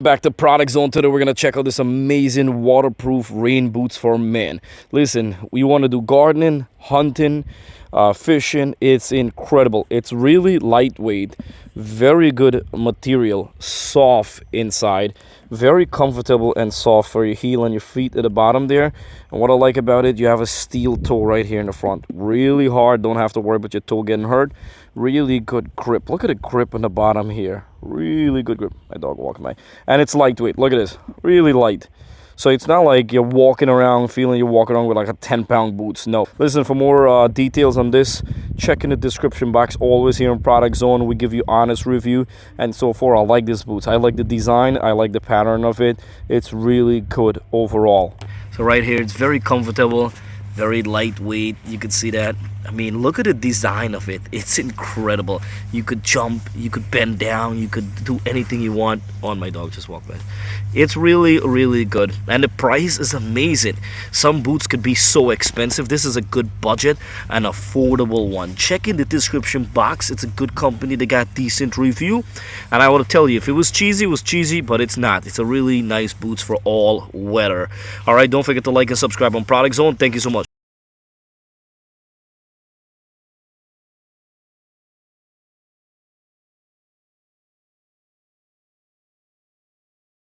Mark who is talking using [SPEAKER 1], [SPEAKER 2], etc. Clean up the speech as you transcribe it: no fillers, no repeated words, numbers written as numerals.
[SPEAKER 1] Back to Product Zone. Today we're gonna check out this amazing waterproof rain boots for men. Listen, we want to do gardening, hunting, fishing. It's incredible. It's really lightweight, very good material, soft inside, very comfortable and soft for your heel and your feet at the bottom there. And what I like about it, you have a steel toe right here in the front, really hard. Don't have to worry about your toe getting hurt. Really good grip. Look at the grip on the bottom here. Really good grip. My dog walking by. And it's lightweight. Look at this. Really light. So it's not like you're walking around feeling you're walking around with like a 10-pound boots. No. Listen, for more details on this, check in the description box. Always here in Product Zone, we give you honest review. And so far, I like these boots. I like the design. I like the pattern of it. It's really good overall. So right here, it's very comfortable, very lightweight. You can see that. I mean, look at the design of it. It's incredible. You could jump, you could bend down, you could do anything you want. On my dog just walked by. It's really, really good. And the price is amazing. Some boots could be so expensive. This is a good budget and affordable one. Check in the description box. It's a good company. They got decent review. And I want to tell you, if it was cheesy, it was cheesy, but it's not. It's a really nice boots for all weather. All right, don't forget to like and subscribe on Product Zone. Thank you so much.